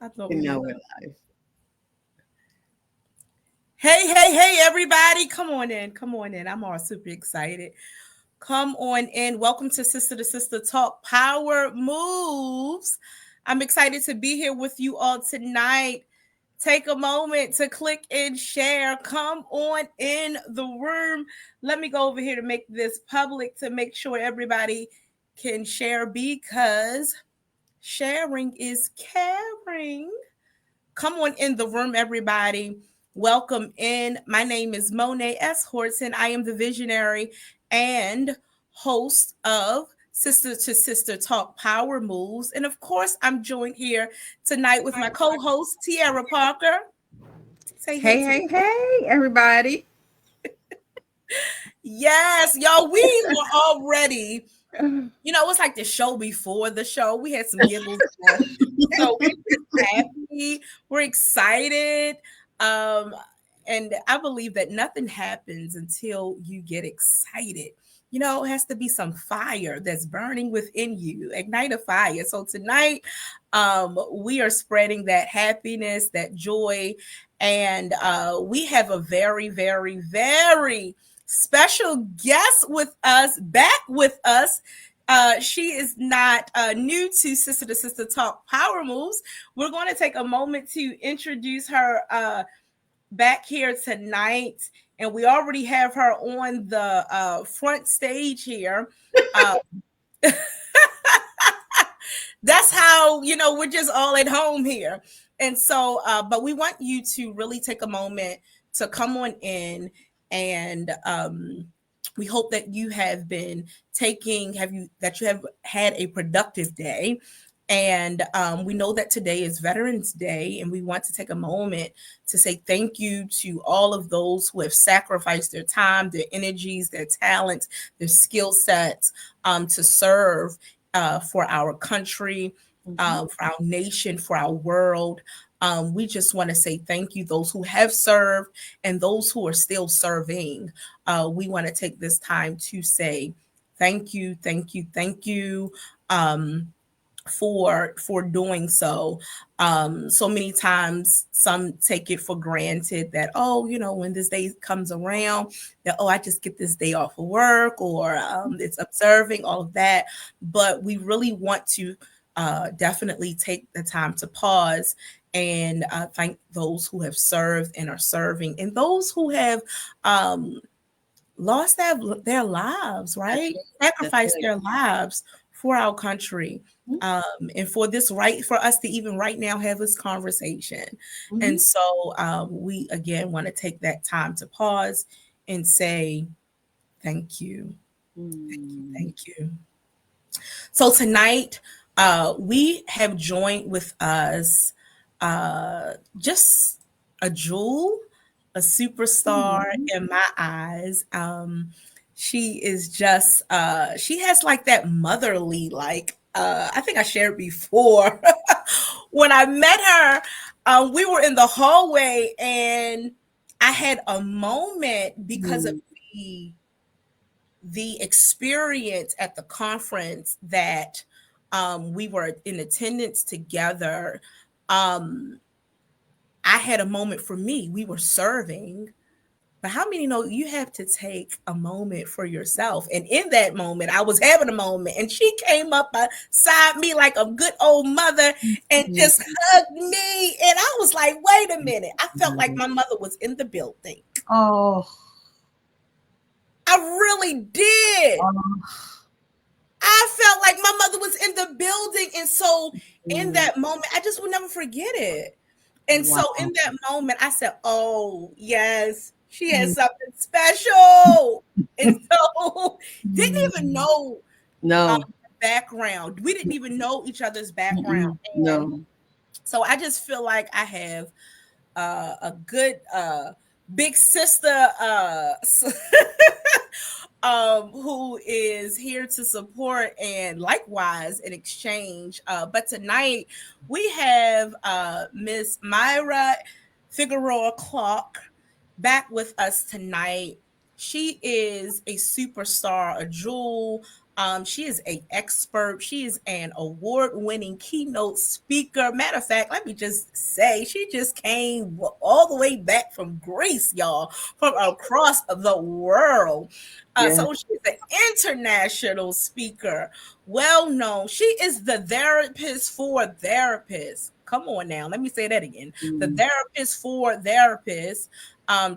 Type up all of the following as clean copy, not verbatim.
I thought And we now were. we're live. Hey, everybody. Come on in. Come on in. I'm all super excited. Come on in. Welcome to Sister to Sister Talk Power Moves. I'm excited to be here with you all tonight. Take a moment to click and share. Come on in the room. Let me go over here to make this public to make sure everybody can share because sharing is caring. Come on in the room, everybody. Welcome in. My name is Mone't S. Horton. I am the visionary and host of Sister to Sister Talk Power Moves. And of course, I'm joined here tonight with my co host, Tiara Parker. Say hey, Hey, Tiara. hey, hey, everybody. Yes, y'all, we were already, it's like the show before the show. We had some giggles. So we're just happy. We're excited. Um, and I believe that nothing happens until you get excited. It has to be some fire that's burning within you. Ignite a fire. So tonight, we are spreading that happiness, that joy, and we have a very, very, very special guest with us, back with us. She is not new to Sister to Sister Talk Power Moves. We're going to take a moment to introduce her back here tonight. And we already have her on the front stage here. Uh, that's how, we're just all at home here. And so, but we want you to really take a moment to come on in and we hope that you have been that you have had a productive day. And we know that today is Veterans Day, and we want to take a moment to say thank you to all of those who have sacrificed their time, their energies, their talents, their skill sets to serve for our country, for our nation, for our world. We just want to say thank you, those who have served and those who are still serving. We want to take this time to say thank you, thank you, thank you. For doing so. So many times some take it for granted that, when this day comes around, that, I just get this day off of work, or it's observing all of that. But we really want to definitely take the time to pause and thank those who have served and are serving, and those who have lost their lives, right? Sacrificed their lives for our country. And for this right, for us to even right now have this conversation. And so we again want to take that time to pause and say thank you. Thank you. So tonight, we have joined with us just a jewel, a superstar in my eyes. She is just, she has like that motherly, like, I think I shared before. When I met her, we were in the hallway and I had a moment because of the experience at the conference that we were in attendance together. I had a moment for me. We were serving. But how many know you have to take a moment for yourself? And in that moment, I was having a moment, and she came up beside me like a good old mother and just hugged me. And I was like, wait a minute. I felt like my mother was in the building. Oh, I really did. I felt like my mother was in the building. And so in that moment, I just will never forget it. And so in that moment, I said, oh, yes, she has something special. And so didn't even know no. background. We didn't even know each other's background. And No. so I just feel like I have a good big sister who is here to support and likewise in exchange. But tonight we have Miss Mayra Figueroa-Clark back with us tonight. She is a superstar, a jewel. She is an expert. She is an award-winning keynote speaker. Matter of fact, let me just say, she just came all the way back from Greece, y'all, from across the world. So she's an international speaker, well known. She is the therapist for therapists. Come on now, let me say that again. The therapist for therapists,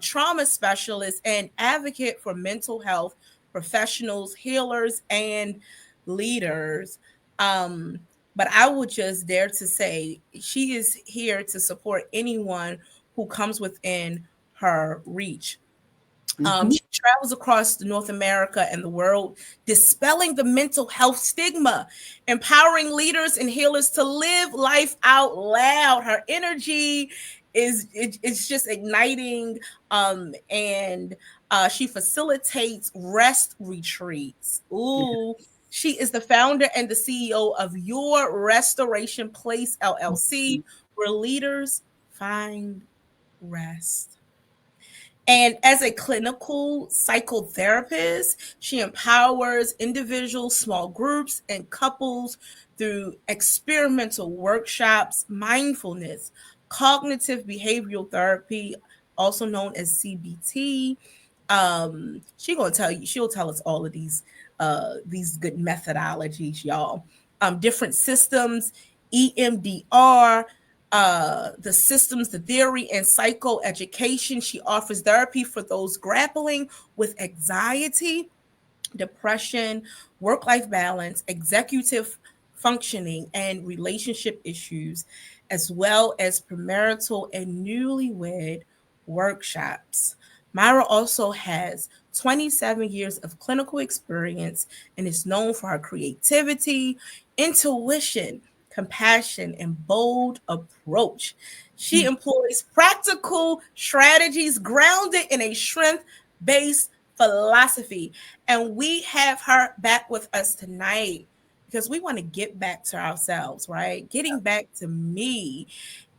trauma specialist, and advocate for mental health professionals, healers, and leaders. But I would just dare to say she is here to support anyone who comes within her reach. She travels across North America and the world, dispelling the mental health stigma, empowering leaders and healers to live life out loud. Her energy it's just igniting, and she facilitates rest retreats. Ooh. She is the founder and the CEO of Your Restoration Place LLC, where leaders find rest. And as a clinical psychotherapist, she empowers individuals, small groups, and couples through experimental workshops, mindfulness, cognitive behavioral therapy, also known as CBT. She'll tell us all of these good methodologies, y'all. Different systems, EMDR, the systems, the theory, and psychoeducation. She offers therapy for those grappling with anxiety, depression, work-life balance, executive functioning, and relationship issues, as well as premarital and newlywed workshops. Mayra also has 27 years of clinical experience and is known for her creativity, intuition, compassion, and bold approach. She employs practical strategies grounded in a strength-based philosophy. And we have her back with us tonight because we want to get back to ourselves, right? Getting back to me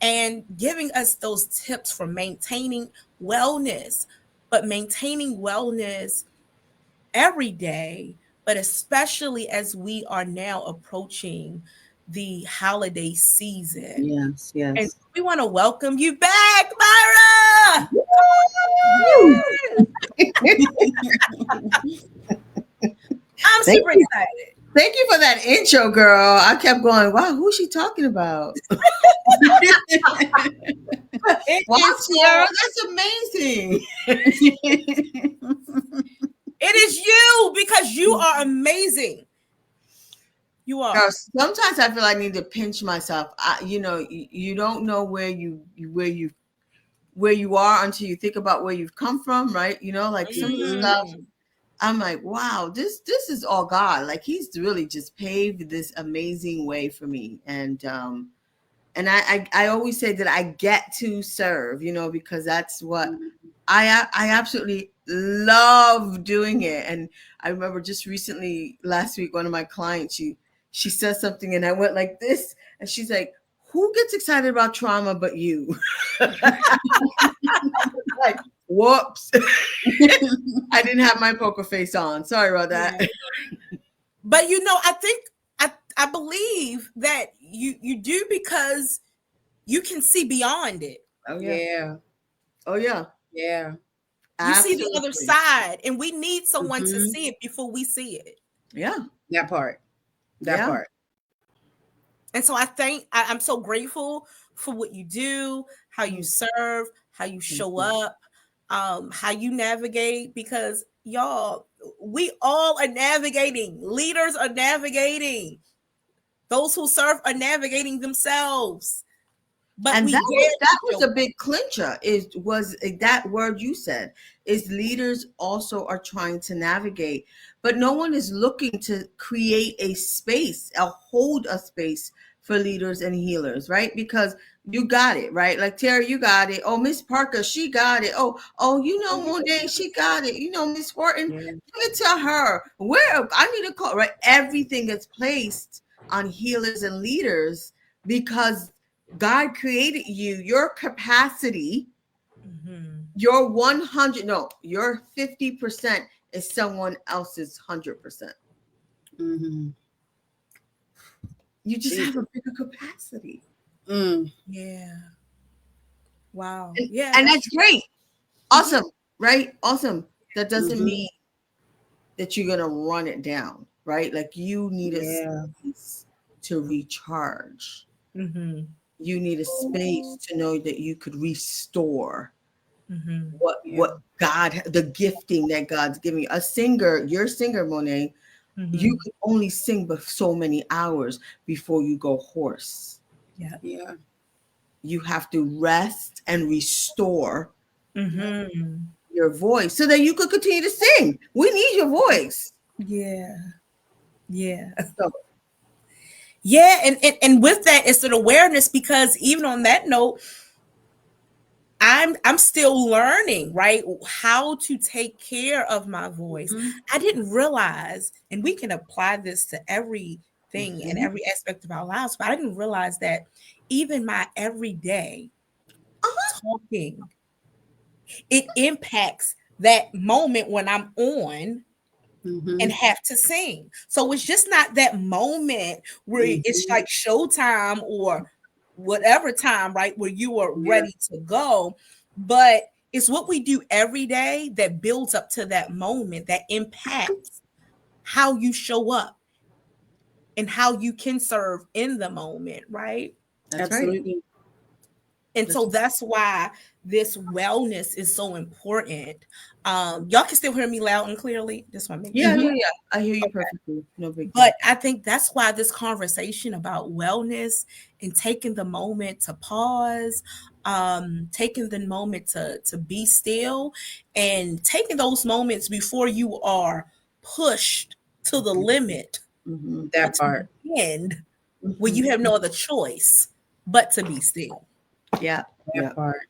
and giving us those tips for maintaining wellness, but maintaining wellness every day, but especially as we are now approaching the holiday season. Yes. And we want to welcome you back, Mayra. I'm super excited. Thank you for that intro, girl. I kept going, wow, who's she talking about? Wow, Sierra, that's amazing. It is you because you are amazing. You are. Girl, sometimes I feel I need to pinch myself. You don't know where you are until you think about where you've come from, right? Like some of the stuff. I'm like, wow, this is all God. Like he's really just paved this amazing way for me. And I always say that I get to serve, because that's what I absolutely love doing it. And I remember just recently last week, one of my clients, she said something and I went like this and she's like, who gets excited about trauma but you? Like, whoops. I didn't have my poker face on. Sorry about that. But I believe that you do because you can see beyond it. Oh yeah. Oh yeah. Yeah. You Absolutely. See the other side, and we need someone to see it before we see it. Yeah. That part. Part. And so I'm so grateful for what you do, how you serve, how you show up, how you navigate, because y'all, we all are navigating. Leaders are navigating. Those who serve are navigating themselves. But and that was a big clincher. Was that word you said is leaders also are trying to navigate, but no one is looking to create a space, hold a space for leaders and healers, right? Because you got it, right? Like Terry, you got it. Oh, Miss Parker, she got it. Oh, Mone't, she got it. Miss Horton, give it to her. Where I need to call, right? Everything is placed on healers and leaders because God created you, your capacity, your 100, no, your 50% is someone else's 100%. Mm-hmm. You just have a bigger capacity. Yeah. Wow. And, Yeah. and that's great. Awesome. Right? Awesome. That doesn't mean that you're going to run it down, right? Like you need a space to recharge. Mm-hmm. You need a space to know that you could restore what God, the gifting that God's giving you. A singer, you're a singer, Mone't. You can only sing for so many hours before you go hoarse. Yeah. Yeah. You have to rest and restore your voice so that you could continue to sing. We need your voice. Yeah. Yeah. So, yeah. And with that, it's an awareness, because even on that note, I'm still learning, right, how to take care of my voice. I didn't realize, and we can apply this to everything and every aspect of our lives, but I didn't realize that even my everyday talking, it impacts that moment when I'm on and have to sing. So it's just not that moment where it's like showtime or whatever time, right, where you are ready to go, but it's what we do every day that builds up to that moment that impacts how you show up and how you can serve in the moment, right? That's Absolutely. Right. And so that's why this wellness is so important. Y'all can still hear me loud and clearly. This one, yeah. I hear you perfectly. No big deal. But I think that's why this conversation about wellness and taking the moment to pause, taking the moment to be still, and taking those moments before you are pushed to the limit, That part. and where you have no other choice but to be still. Yeah. That part.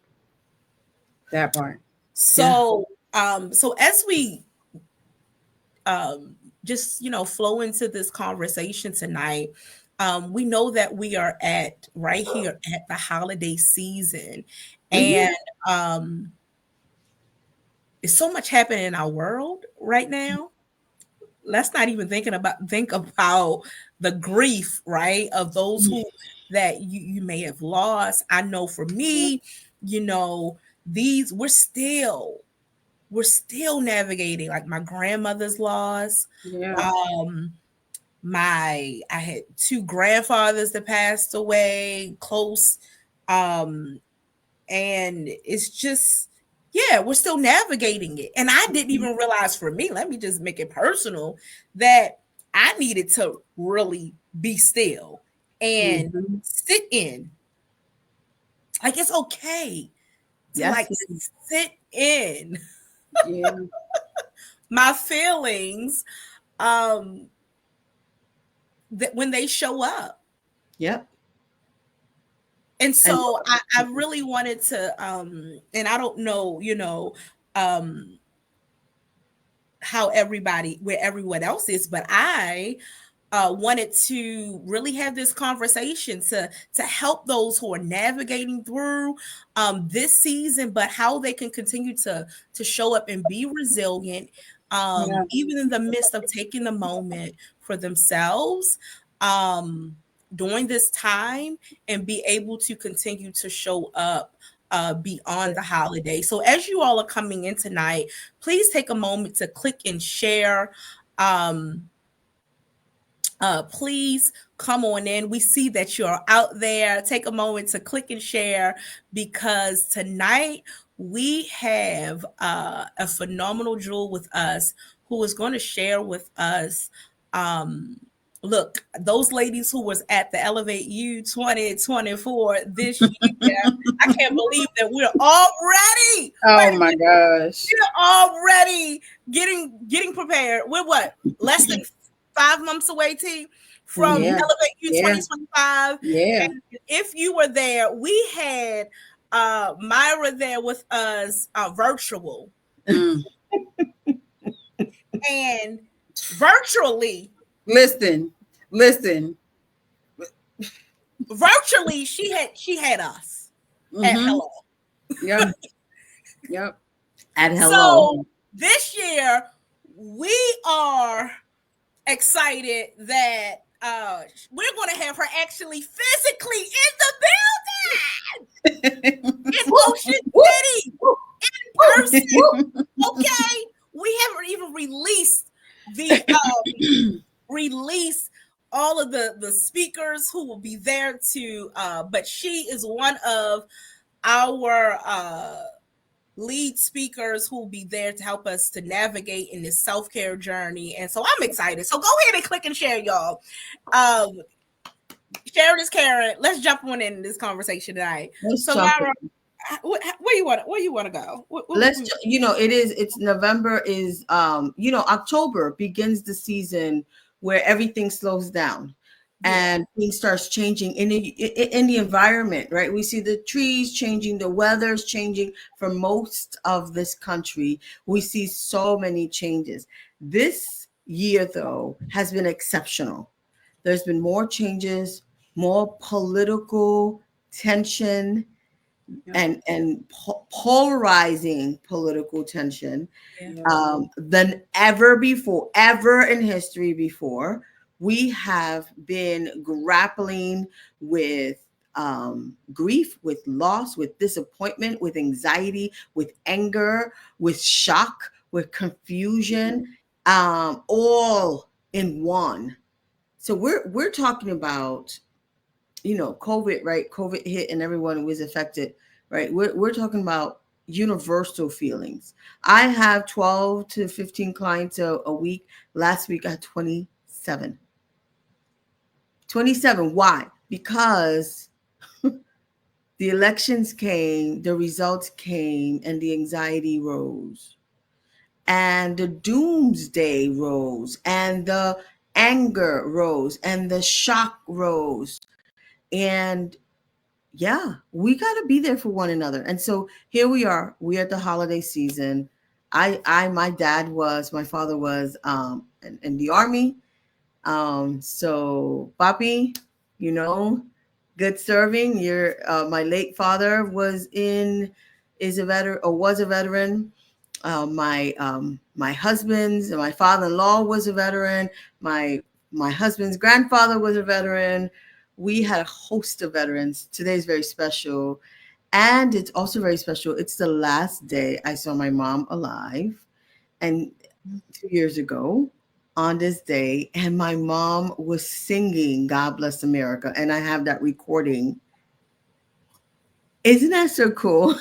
That part. So, so as we just flow into this conversation tonight, we know that we are right here at the holiday season, and there's so much happening in our world right now. Let's not even think about the grief, right, of those who that you may have lost. I know for me, these we're still navigating, like my grandmother's loss. I had two grandfathers that passed away close, and it's just, we're still navigating it. And I didn't even realize, for me, let me just make it personal, that I needed to really be still and sit in. Like, it's okay to sit in my feelings that when they show up. Yep. And so I really wanted to, and I don't know, how where everyone else is, but I wanted to really have this conversation to help those who are navigating through this season, but how they can continue to show up and be resilient, even in the midst of taking the moment for themselves during this time, and be able to continue to show up beyond the holiday. So as you all are coming in tonight, please take a moment to click and share. Please come on in. We see that you're out there. Take a moment to click and share, because tonight we have a phenomenal jewel with us who is going to share with us. Look, those ladies who was at the Elevate You 2024 this year, I can't believe that we're already. Oh my gosh. We're already getting prepared. We're what? Less than 5 months away, T, from Elevate You 2025. Yeah. And if you were there, we had Mayra there with us virtual. And virtually. Listen. Virtually, she had us at hello. Yep. At hello. So this year we are excited that we're going to have her actually physically in the building in Ocean City in person. Okay, we haven't even released all of the speakers who will be there to but she is one of our lead speakers who will be there to help us to navigate in this self-care journey. And so I'm excited. So go ahead and click and share, y'all. Sharing is caring. Let's jump on in this conversation tonight. So Mayra, where you want to go? It's November is October begins the season where everything slows down. And things starts changing in the environment, right? We see the trees changing, the weather's changing for most of this country. We see so many changes. This year, though, has been exceptional. There's been more changes, more political tension, and polarizing political tension than ever in history before. We have been grappling with grief, with loss, with disappointment, with anxiety, with anger, with shock, with confusion, all in one. So we're talking about, COVID, right? COVID hit and everyone was affected, right? We're talking about universal feelings. I have 12 to 15 clients a week. Last week I had 27. 27. Why? Because the elections came, the results came, and the anxiety rose, and the doomsday rose, and the anger rose, and the shock rose. And we got to be there for one another. And so here we are. We're at the holiday season. My father was in the Army. So Papi, good serving. My late father was a veteran. My father-in-law was a veteran. My husband's grandfather was a veteran. We had a host of veterans. Today's very special. And it's also very special. It's the last day I saw my mom alive. And 2 years ago, on this day, and my mom was singing God Bless America, and I have that recording. Isn't that so cool?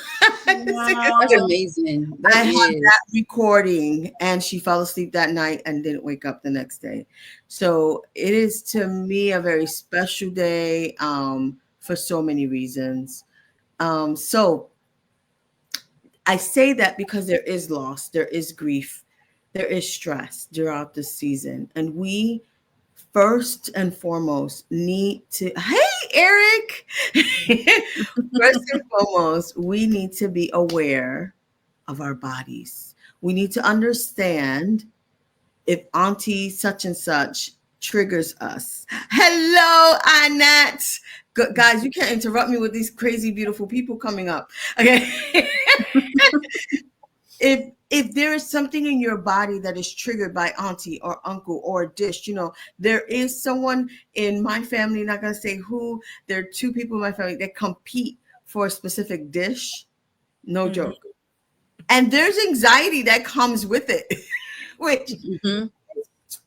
Wow. That's amazing. I have that recording, and she fell asleep that night and didn't wake up the next day. So it is, to me, a very special day for so many reasons. So I say that because there is loss, there is grief, there is stress throughout the season. And we first and foremost need to, hey, Eric, first and foremost, we need to be aware of our bodies. We need to understand if Auntie such and such triggers us. Hello, Annette. Guys, you can't interrupt me with these crazy, beautiful people coming up. Okay. If there is something in your body that is triggered by auntie or uncle or a dish, there is someone in my family, not going to say who, there are 2 people in my family that compete for a specific dish. No joke. And there's anxiety that comes with it, which is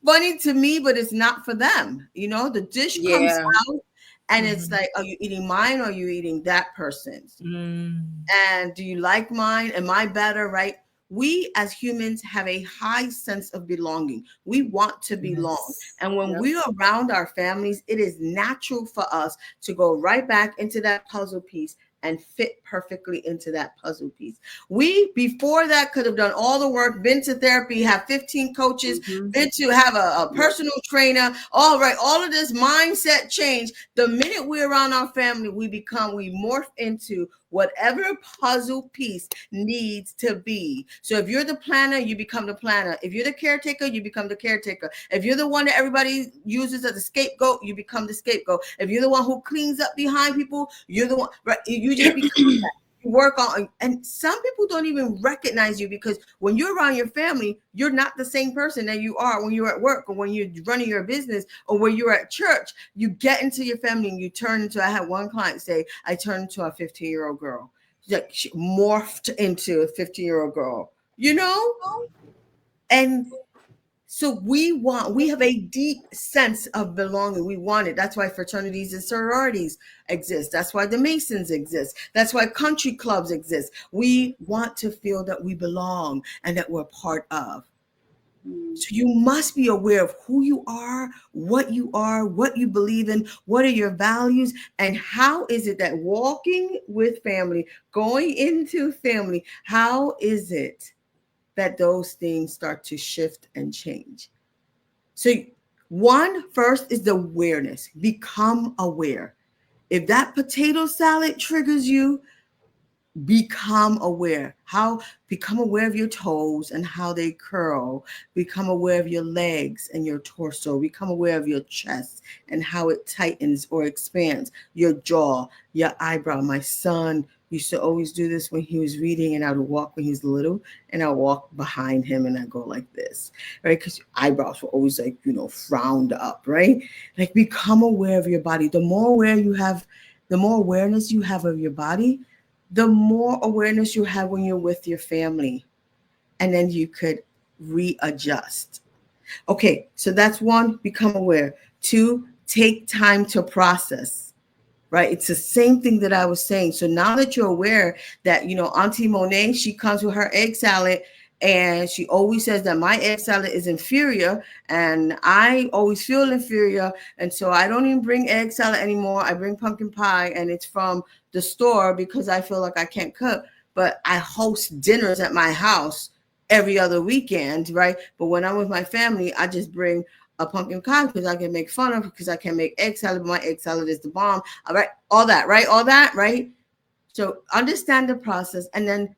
funny to me, but it's not for them. The dish comes out. And it's like, are you eating mine or are you eating that person's? And do you like mine? Am I better? Right? We as humans have a high sense of belonging. We want to belong. And when we are around our families, it is natural for us to go right back into that puzzle piece and fit perfectly into that puzzle piece. We, before that, could have done all the work, been to therapy, have 15 coaches, been to have a personal trainer. All right, all of this mindset change. The minute we're around our family, we morph into whatever puzzle piece needs to be. So if you're the planner, you become the planner. If you're the caretaker, you become the caretaker. If you're the one that everybody uses as a scapegoat, you become the scapegoat. If you're the one who cleans up behind people, you're the one, right? You just become that. work on, and some people don't even recognize you, because when you're around your family, you're not the same person that you are when you're at work, or when you're running your business, or when you're at church. You get into your family and you turn into, I had one client say, I turned into a 15-year-old girl. Like, she morphed into a 15-year-old girl, and so we have a deep sense of belonging. We want it. That's why fraternities and sororities exist. That's why the Masons exist. That's why country clubs exist. We want to feel that we belong and that we're part of. So you must be aware of who you are, what you believe in, what are your values, and how is it that walking with family, going into family, how is it that those things start to shift and change? So first is the awareness. Become aware. If that potato salad triggers you, become aware. Become aware of your toes and how they curl. Become aware of your legs and your torso. Become aware of your chest and how it tightens or expands. Your jaw, your eyebrow. My son used to always do this when he was reading, and I would walk when he was little, and I walk behind him and I go like this, right? Because eyebrows were always like, frowned up, right? Like, become aware of your body. The more awareness you have of your body, the more awareness you have when you're with your family, and then you could readjust. Okay, so that's one, become aware. 2, take time to process, right? It's the same thing that I was saying. So now that you're aware that, Auntie Mone't, she comes with her egg salad, and she always says that my egg salad is inferior, and I always feel inferior. And so I don't even bring egg salad anymore. I bring pumpkin pie, and it's from the store because I feel like I can't cook. But I host dinners at my house every other weekend, right? But when I'm with my family, I just bring a pumpkin pie because I can make fun of, because I can make egg salad, but my egg salad is the bomb. All right, all that, right? So understand the process, and then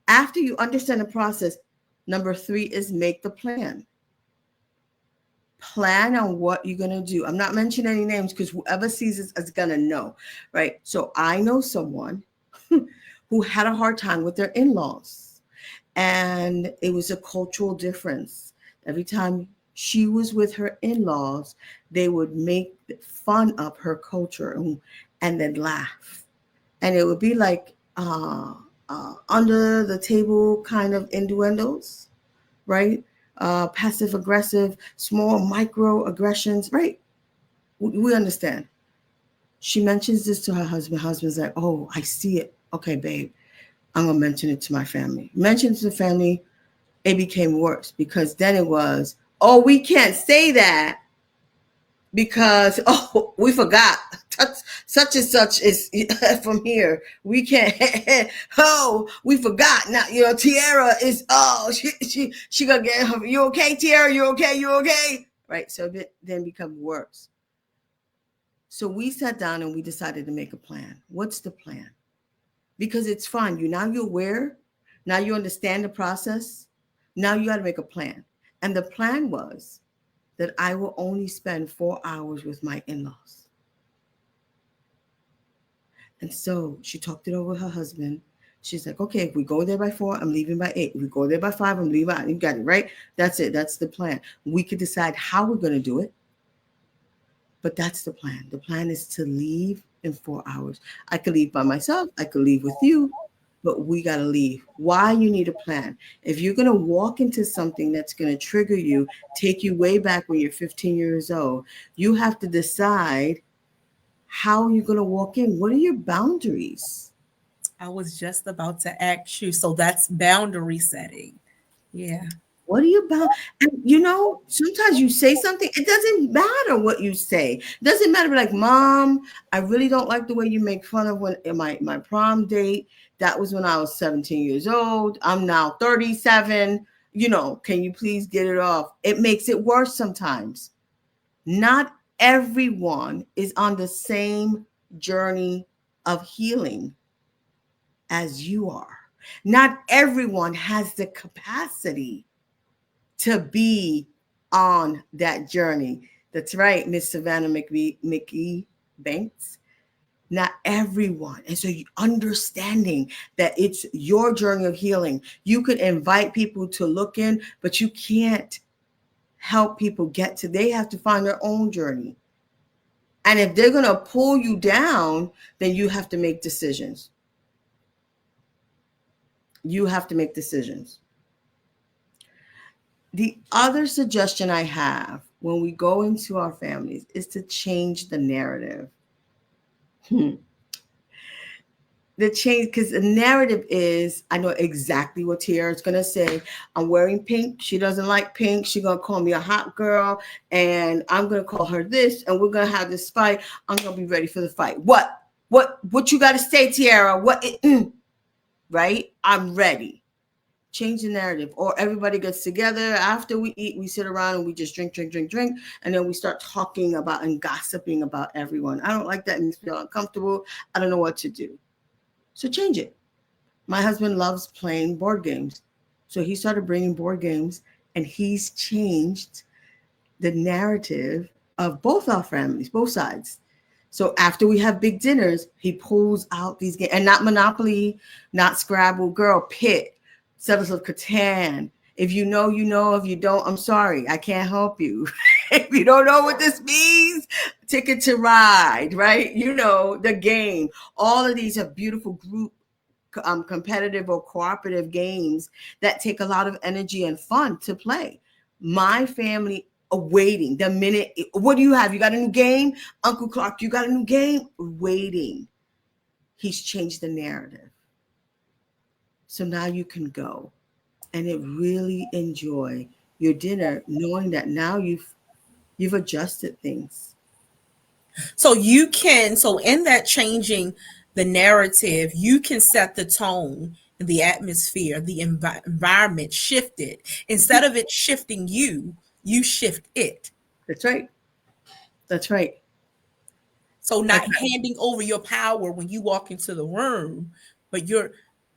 after you understand the process, number 3 is make the plan. Plan on what you're going to do. I'm not mentioning any names because whoever sees this is going to know, right? So I know someone who had a hard time with their in-laws, and it was a cultural difference. Every time she was with her in-laws, they would make fun of her culture and then laugh. And it would be like under the table kind of innuendos, right? Passive aggressive, small micro aggressions, right? We understand. She mentions this to her husband. Husband's like, oh, I see it. Okay, babe, I'm going to mention it to my family. Mention it to the family. It became worse, because then it was, oh, we can't say that because, oh, we forgot. Such and such is from here. We can't. Oh, we forgot. Now, Tiara is. Oh, she gonna get her. You okay, Tiara? You okay? You okay? Right. So it then become worse. So we sat down and we decided to make a plan. What's the plan? Because it's fun. You're aware. Now you understand the process. Now you got to make a plan. And the plan was that I will only spend 4 hours with my in-laws. And so she talked it over with her husband. She's like, okay, if we go there by 4, I'm leaving by 8. If we go there by 5, I'm leaving by 8. You got it, right? That's it. That's the plan. We could decide how we're going to do it, but that's the plan. The plan is to leave in 4 hours. I could leave by myself. I could leave with you, but we got to leave. Why you need a plan? If you're going to walk into something that's going to trigger you, take you way back when you're 15 years old, you have to decide how you're going to walk in. What are your boundaries? I was just about to ask you. So that's boundary setting. Yeah. What are you bound? And sometimes you say something, it doesn't matter what you say. It doesn't matter. Like, Mom, I really don't like the way you make fun of my prom date. That was when I was 17 years old. I'm now 37. Can you please get it off? It makes it worse sometimes. Not everyone is on the same journey of healing as you are. Not everyone has the capacity to be on that journey. That's right, Miss Savannah McGee Banks. not everyone. And so you understanding that it's your journey of healing. You could invite people to look in, but you can't help people get to, they have to find their own journey. And if they're going to pull you down, then you have to make decisions. You have to make decisions. The other suggestion I have when we go into our families is to change the narrative. The change, because the narrative is, I know exactly what Tiara is going to say. I'm wearing pink. She doesn't like pink. She's going to call me a hot girl, and I'm going to call her this, and we're going to have this fight. I'm going to be ready for the fight. What you got to say, Tiara? Right? I'm ready. Change the narrative. Or everybody gets together after we eat, we sit around and we just drink, and then we start talking about and gossiping about everyone. I don't like that. It makes me feel uncomfortable. I don't know what to do. So change it. My husband loves playing board games. So he started bringing board games, and he's changed the narrative of both our families, both sides. So after we have big dinners, he pulls out these games, and not Monopoly, not Scrabble, girl, Pit, Settlers of Catan. If you know, you know. If you don't, I'm sorry. I can't help you. If you don't know what this means, Ticket to Ride, right? You know, the game. All of these are beautiful group competitive or cooperative games that take a lot of energy and fun to play. My family waiting the minute, what do you have? You got a new game? Uncle Clark, you got a new game? Waiting. He's changed the narrative. So now you can go and really enjoy your dinner, knowing that now you've adjusted things. So in that changing the narrative, you can set the tone, the atmosphere, the environment shifted. Instead of it shifting you shift it. That's right. That's right. So not handing over your power when you walk into the room, but you're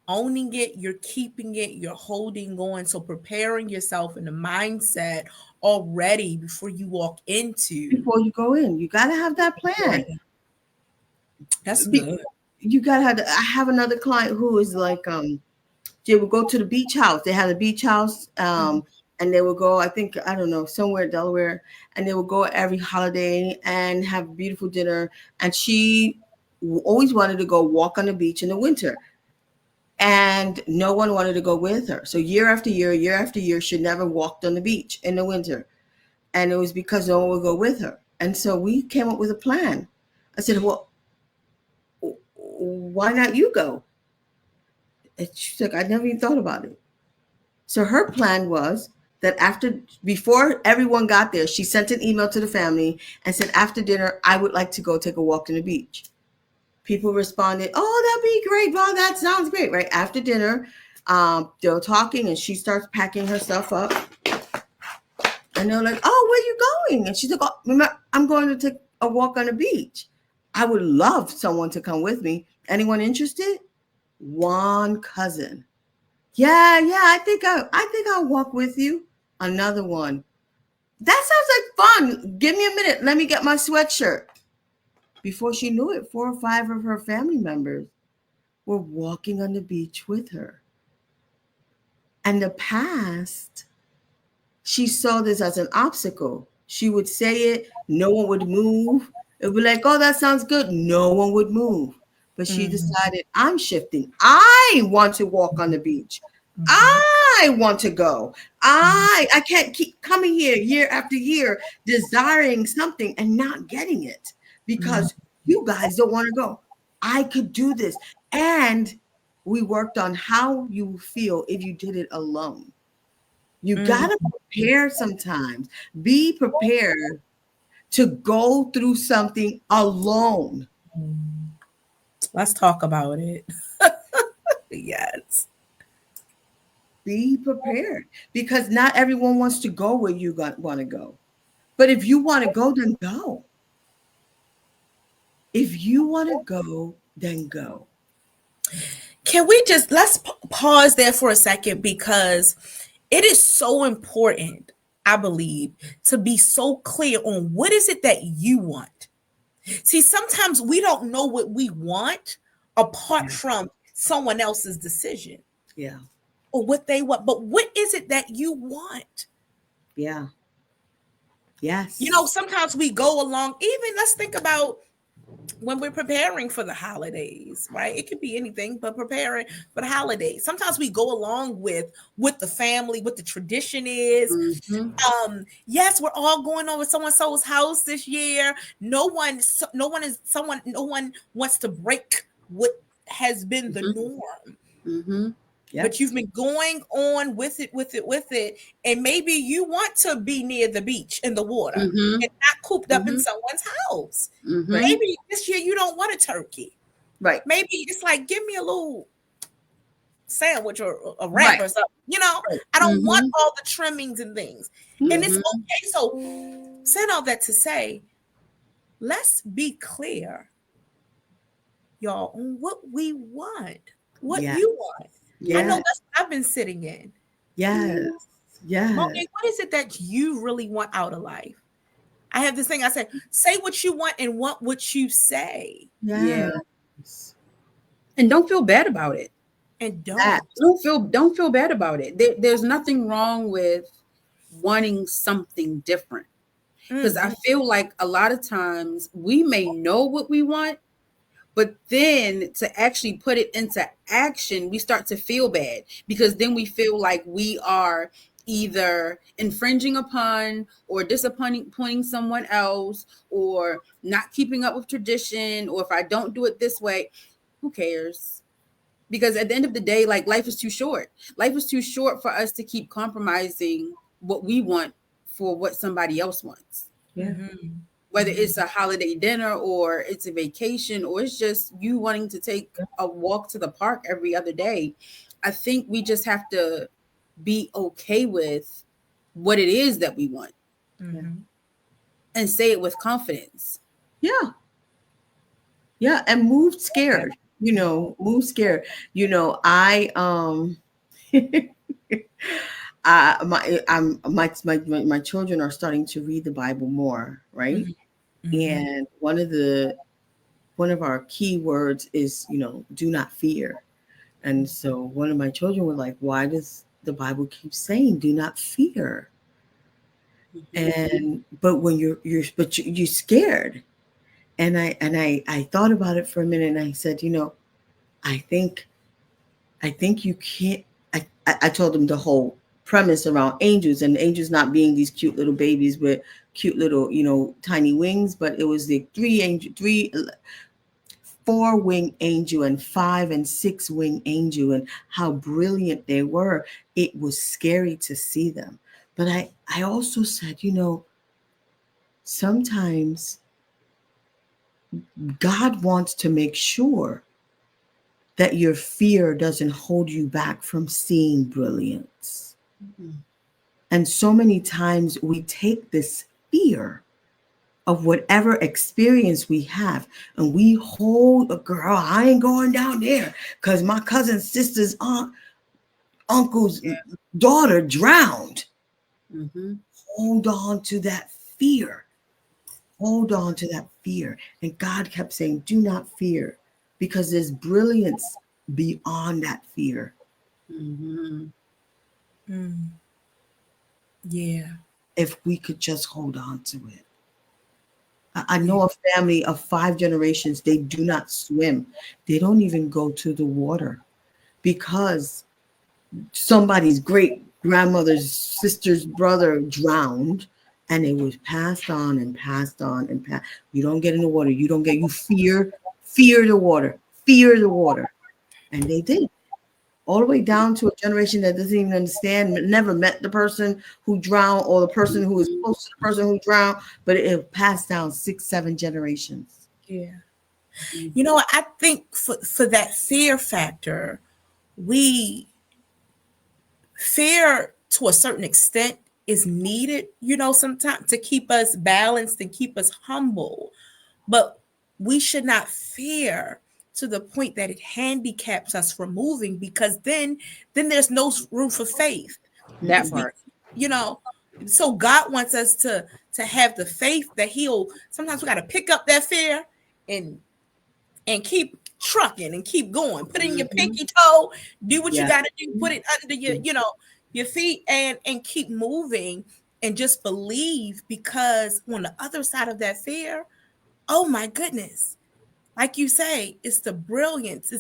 owning it, you're keeping it, you're holding on. So preparing yourself in the mindset already before you walk into. Before you go in, you got to have that plan. That's good. You got to have, I have another client who is like, they would go to the beach house. They had a beach house, and they would go, I think, I don't know, somewhere in Delaware, and they would go every holiday and have a beautiful dinner. And she always wanted to go walk on the beach in the winter. And no one wanted to go with her. So year after year, she never walked on the beach in the winter. And it was because no one would go with her. And so we came up with a plan. I said, well, why not you go? And she's like, I never even thought about it. So her plan was that before everyone got there, she sent an email to the family and said, after dinner, I would like to go take a walk on the beach. People responded, oh, that'd be great. Well, that sounds great. Right after dinner, they're talking, and she starts packing her stuff up. And they're like, oh, where are you going? And she's like, oh, remember, I'm going to take a walk on the beach. I would love someone to come with me. Anyone interested? One cousin. Yeah, I think I'll walk with you. Another one. That sounds like fun. Give me a minute. Let me get my sweatshirt. Before she knew it, 4 or 5 of her family members were walking on the beach with her. And the past, she saw this as an obstacle. She would say it, no one would move. It would be like, oh, that sounds good. No one would move. But she decided, I'm shifting. I want to walk on the beach. I want to go. I can't keep coming here year after year, desiring something and not getting it. Because you guys don't want to go. I could do this. And we worked on how you feel if you did it alone. You got to prepare sometimes. Be prepared to go through something alone. Let's talk about it. Yes. Be prepared. Because not everyone wants to go where you want to go. But if you want to go, then go. If you want to go, then go. Can we let's pause there for a second, because it is so important, I believe, to be so clear on what is it that you want. See, sometimes we don't know what we want apart from someone else's decision. Yeah. Or what they want. But what is it that you want? Yeah. Yes. Sometimes we go along, even let's think about when we're preparing for the holidays, right? It could be anything, but preparing for the holidays. Sometimes we go along with the family, what the tradition is. Mm-hmm. Yes, we're all going over so-and-so's house this year. No one wants to break what has been the norm. Mm-hmm. Yep. But you've been going on with it, and maybe you want to be near the beach and the water and not cooped up in someone's house. Maybe this year you don't want a turkey. Right. Maybe it's like, give me a little sandwich or a wrap or something. I don't want all the trimmings and things. And it's okay. So said all that to say, let's be clear, y'all, on what we want, what you want. I know that's what I've been sitting in. Yes. Yes. Mone't, what is it that you really want out of life? I have this thing I said, say what you want and want what you say. Yes. And don't feel bad about it. And don't feel bad about it. There's nothing wrong with wanting something different. Because I feel like a lot of times we may know what we want, but then to actually put it into action, we start to feel bad because then we feel like we are either infringing upon or disappointing someone else or not keeping up with tradition. Or if I don't do it this way, who cares? Because at the end of the day, like, life is too short. Life is too short for us to keep compromising what we want for what somebody else wants. Yeah. Whether it's a holiday dinner or it's a vacation or it's just you wanting to take a walk to the park every other day. I think we just have to be okay with what it is that we want and say it with confidence. Yeah. Yeah. And move scared, move scared. My children are starting to read the Bible more, right? And one of our key words is, do not fear. And so one of my children were like, why does the Bible keep saying do not fear? But when you're scared. And I thought about it for a minute and I said, I think you can't. I told them the whole premise around angels, and angels not being these cute little babies with cute little, tiny wings, but it was the 4-wing angel and 5 and 6-wing angel, and how brilliant they were. It was scary to see them. But I also said, sometimes God wants to make sure that your fear doesn't hold you back from seeing brilliance. And so many times we take this fear of whatever experience we have and we hold a girl, I ain't going down there because my cousin's sister's uncle's daughter drowned. Hold on to that fear. Hold on to that fear. And God kept saying, do not fear, because there's brilliance beyond that fear. Yeah. If we could just hold on to it. I know a family of 5 generations, they do not swim. They don't even go to the water because somebody's great grandmother's sister's brother drowned, and it was passed on and passed on and passed. You don't get in the water. You fear the water, And they did. All the way down to a generation that doesn't even understand, never met the person who drowned or the person who was close to the person who drowned, but it passed down 6-7 generations. Yeah. I think for that fear factor, fear to a certain extent is needed, sometimes to keep us balanced and keep us humble. But we should not fear to the point that it handicaps us from moving, because then there's no room for faith. That part. So God wants us to have the faith that sometimes we got to pick up that fear and keep trucking and keep going. Put in your pinky toe, do what you got to do, put it under your, your feet and keep moving and just believe, because on the other side of that fear, oh my goodness, like you say, it's the brilliance.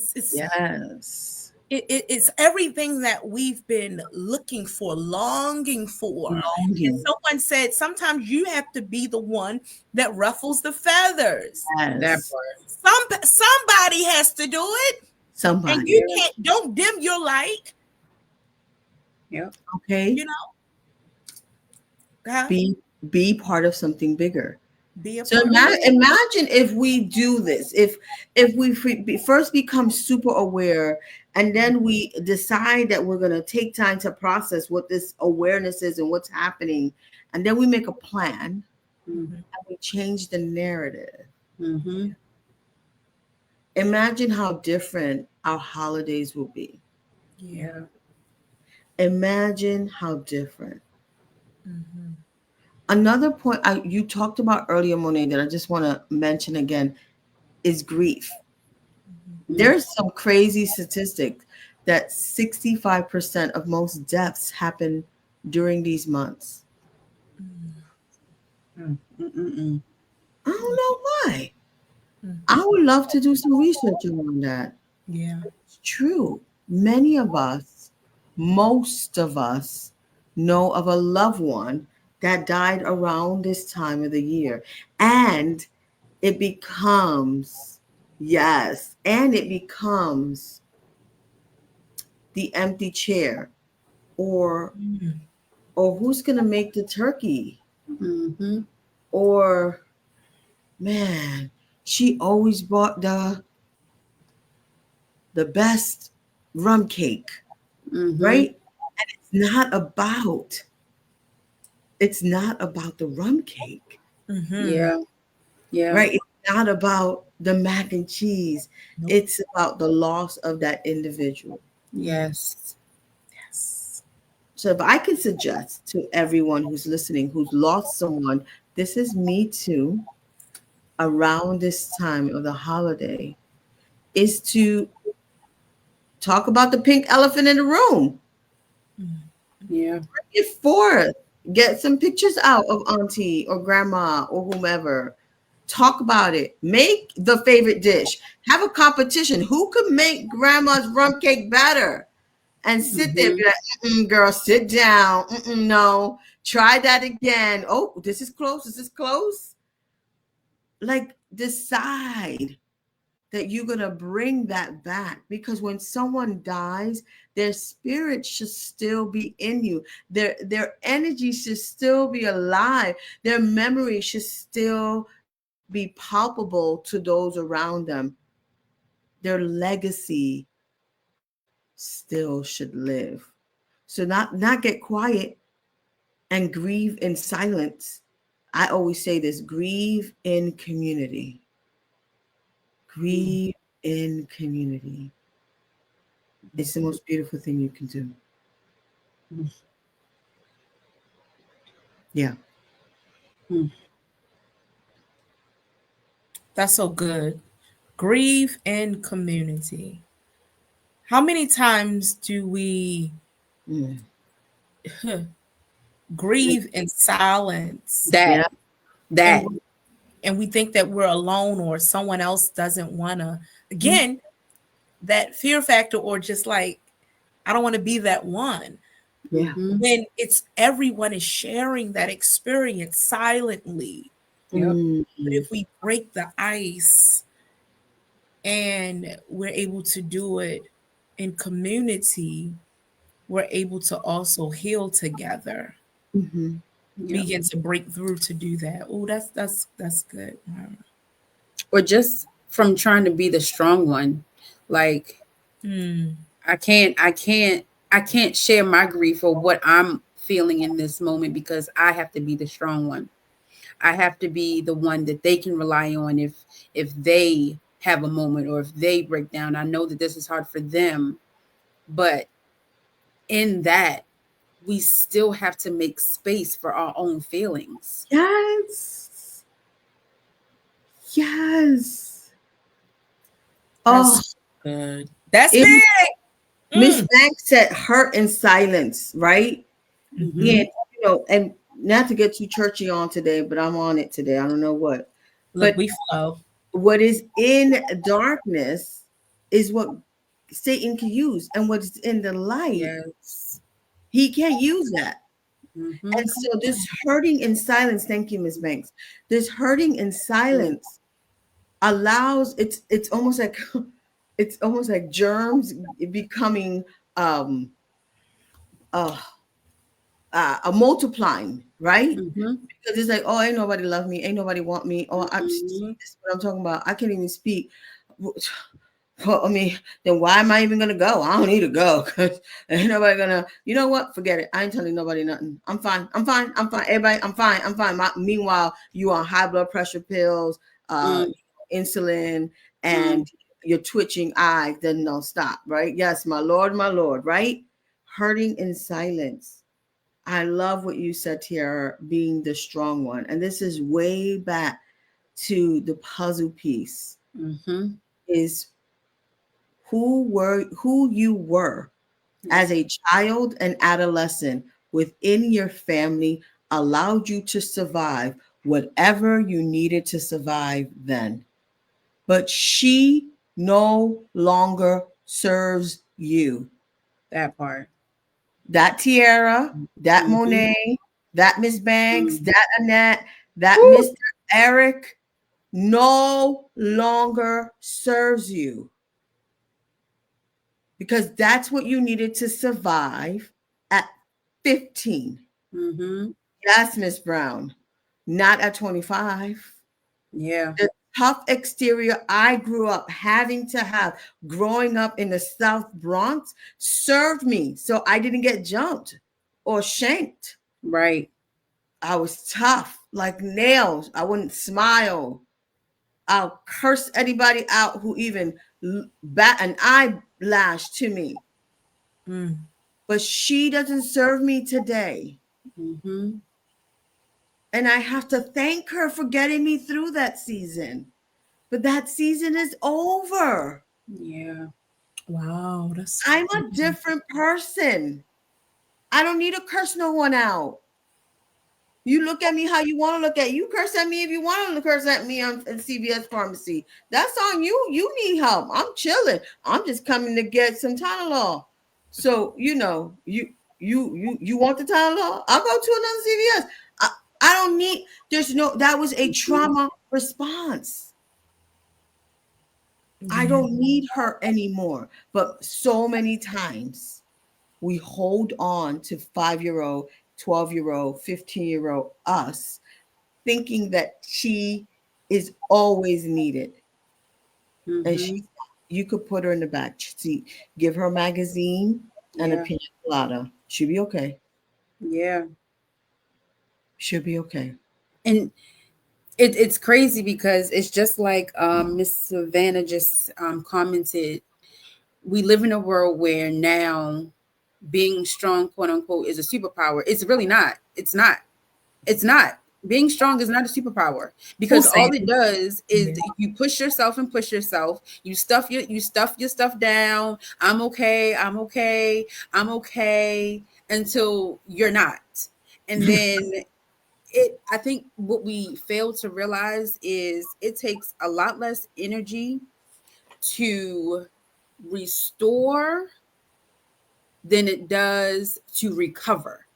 It's everything that we've been looking for, longing for. And someone said, sometimes you have to be the one that ruffles the feathers. Somebody has to do it. Somebody. And you don't dim your light. Yeah. Okay. Be part of something bigger. So imagine if we do this, if we first become super aware, and then we decide that we're going to take time to process what this awareness is and what's happening, and then we make a plan and we change the narrative. Imagine how different our holidays will be. Yeah. Imagine how different. Another point you talked about earlier, Mone't, that I just want to mention again is grief. There's some crazy statistic that 65% of most deaths happen during these months. I don't know why. I would love to do some research around that. Yeah. It's true. Many of us, most of us, know of a loved one that died around this time of the year. And it becomes, it becomes the empty chair, or who's going to make the turkey? Or, man, she always bought the best rum cake, right? And it's not about the rum cake. Right? It's not about the mac and cheese. It's about the loss of that individual. Yes. So if I can suggest to everyone who's listening, who's lost someone, this is me too, around this time of the holiday, is to talk about the pink elephant in the room. Bring it forth. Get some pictures out of auntie or grandma or whomever. Talk about it. Make the favorite dish. Have a competition. Who could make grandma's rum cake better? And sit there and be like, girl, sit down. No, try that again. Oh, this is close. This is close. Like, decide that you're going to bring that back, because when someone dies, their spirit should still be in you. Their energy should still be alive. Their memory should still be palpable to those around them. Their legacy still should live. So not get quiet and grieve in silence. I always say this: grieve in community. Grieve in community. It's the most beautiful thing you can do. Yeah. That's so good. Grieve in community. How many times do we grieve in silence? And we think that we're alone, or someone else doesn't want to. Again, that fear factor, or just like, I don't want to be that one. When it's everyone is sharing that experience silently. But if we break the ice and we're able to do it in community, we're able to also heal together. Begin to break through to do that. Oh, that's good. Or just from trying to be the strong one, like I can't share my grief or what I'm feeling in this moment, because I have to be the strong one. I have to be the one that they can rely on if they have a moment, or if they break down. I know that this is hard for them, but in that, we still have to make space for our own feelings. Yes. That's good. That's big. Miss Banks said hurt in silence, right? Mm-hmm. Yeah, you know, and not to get too churchy on today, but I'm on it today. I don't know what. Look, But we flow. what is in darkness is what Satan can use, and what's in the light, Yes. he can't use that. Mm-hmm. And so this hurting in silence, thank you, Miss Banks. This hurting in silence allows it's almost like germs becoming uh a multiplying, right? Mm-hmm. Because it's like, oh, ain't nobody love me, ain't nobody want me. Oh, this is what I'm talking about. I can't even speak. Well, I mean, then why am I even gonna go? I don't need to go because ain't nobody gonna. You know what? Forget it. I ain't telling nobody nothing. I'm fine. I'm fine. I'm fine. Everybody, I'm fine. I'm fine. Meanwhile, you on high blood pressure pills, insulin, and your twitching eyes. Then don't stop. Right? Yes, my Lord, right? Hurting in silence. I love what you said, Tiara, being the strong one. And this is way back to the puzzle piece is who you were as a child and adolescent within your family allowed you to survive whatever you needed to survive then. But she no longer serves you. That part. That Tiara, that Monet, that Miss Banks, that Annette, that Mr. Eric no longer serves you because that's what you needed to survive at 15. Yes, Miss Brown, not at 25. Yeah. The tough exterior I grew up having to have growing up in the South Bronx served me so I didn't get jumped or shanked. Right. I was tough like nails. I wouldn't smile. I'll curse anybody out who even bat an eyelash to me. But she doesn't serve me today. And I have to thank her for getting me through that season. But that season is over. Yeah. Wow. I'm a different person. I don't need to curse no one out. You look at me how you want to look at you. Curse at me if you want to curse at me on CVS Pharmacy. That's on you. You need help. I'm chilling. I'm just coming to get some Tylenol. So you know, you want the Tylenol? I'll go to another CVS. I don't need. That was a trauma response. I don't need her anymore. But so many times we hold on to 5-year-old, 12-year-old, 15-year-old us, thinking that she is always needed. And you could put her in the back seat, give her a magazine and a pina colada. She'll be okay. Yeah. She'll be okay. And it's crazy because it's just like Miss Savannah just commented. We live in a world where now being strong, quote unquote, is a superpower. It's really not. It's not. It's not. Being strong is not a superpower because all it does is you push yourself and push yourself. You stuff your stuff down. I'm okay. I'm okay. I'm okay until you're not. And then I think what we fail to realize is it takes a lot less energy to restore than it does to recover.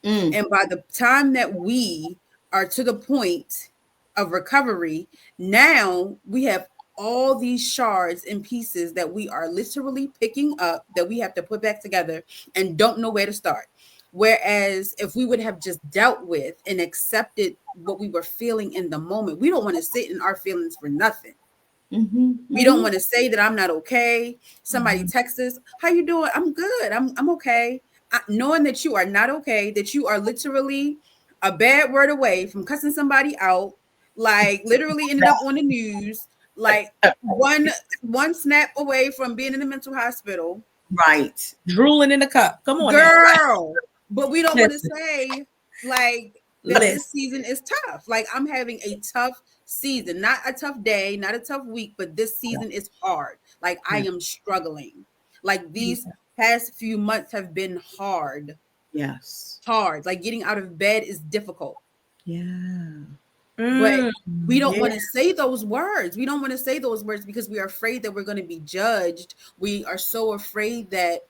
And by the time that we are to the point of recovery, now we have all these shards and pieces that we are literally picking up that we have to put back together and don't know where to start. Whereas if we would have just dealt with and accepted what we were feeling in the moment, we don't want to sit in our feelings for nothing. We don't want to say that I'm not okay. Somebody texts us, how you doing? I'm good. I'm okay. Knowing that you are not okay, that you are literally a bad word away from cussing somebody out, like literally ended up on the news, like one snap away from being in a mental hospital. Right. Drooling in the cup. Come on, girl. Now. But we don't want to say like this season is tough. Like I'm having a tough season, not a tough day, not a tough week, but this season is hard. Like I am struggling. Like these past few months have been hard. Yes. Hard. Like getting out of bed is difficult. Yeah. But we don't Yeah. want to say those words. We don't want to say those words because we are afraid that we're going to be judged. We are so afraid that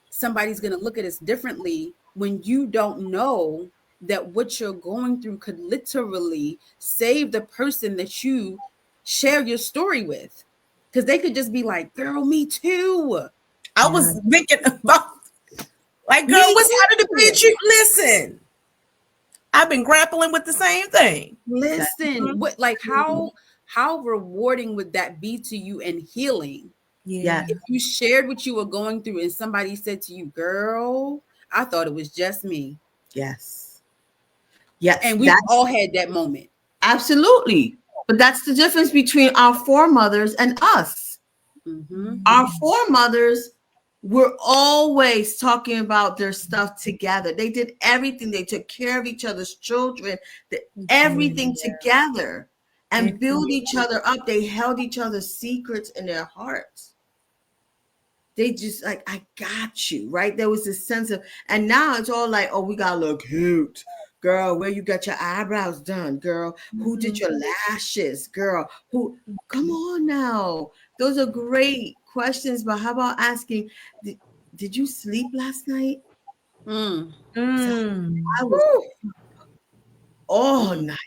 somebody's going to look at us differently when you don't know that what you're going through could literally save the person that you share your story with. Because they could just be like, girl, me too. I was thinking about, like, girl, Me what's out of the too. bitch? You listen. I've been grappling with the same thing. Listen, what, like, how rewarding would that be to you and healing? Yeah. If you shared what you were going through and somebody said to you, girl, I thought it was just me. Yes. Yes. And we've all had that moment. Absolutely. But that's the difference between our foremothers and us. Our foremothers were always talking about their stuff together. They did everything. They took care of each other's children, everything together, and built each other up. They held each other's secrets in their hearts. They just like, I got you, right? There was this sense of, and now it's all like, oh, we gotta look cute. Girl, where you got your eyebrows done, girl? Who did your lashes, girl? Who? Come on now. Those are great questions, but how about asking, did you sleep last night? I was all night.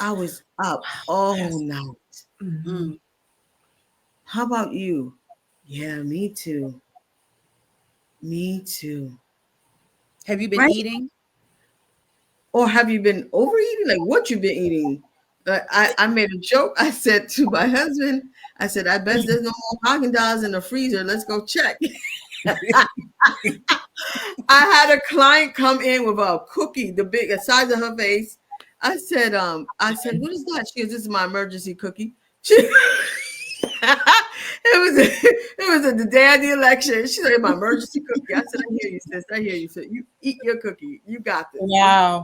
I was up all night. How about you? Yeah, me too. Me too. Have you been eating? Or have you been overeating? Like what you've been eating? I made a joke. I said to my husband, I said, I bet there's no more Haagen-Dazs in the freezer. Let's go check. I had a client come in with a cookie, the size of her face. I said, what is that? She goes, this is my emergency cookie. It was the day of the election. She said, my emergency cookie. I said, I hear you, sis. I hear you. So you eat your cookie. You got this. Wow.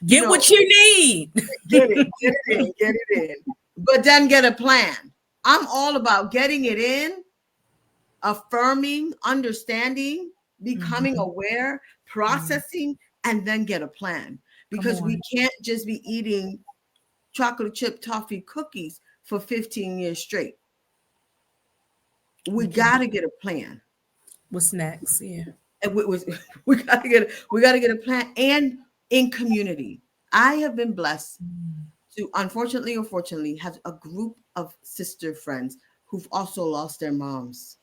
Get what you need. Get it in. But then get a plan. I'm all about getting it in, affirming, understanding, becoming aware, processing, and then get a plan. Because we can't just be eating chocolate chip toffee cookies for 15 years straight. We got to get a plan. What's next? Yeah. And we got to get a plan, and in community. I have been blessed to, unfortunately or fortunately, have a group of sister friends who've also lost their moms.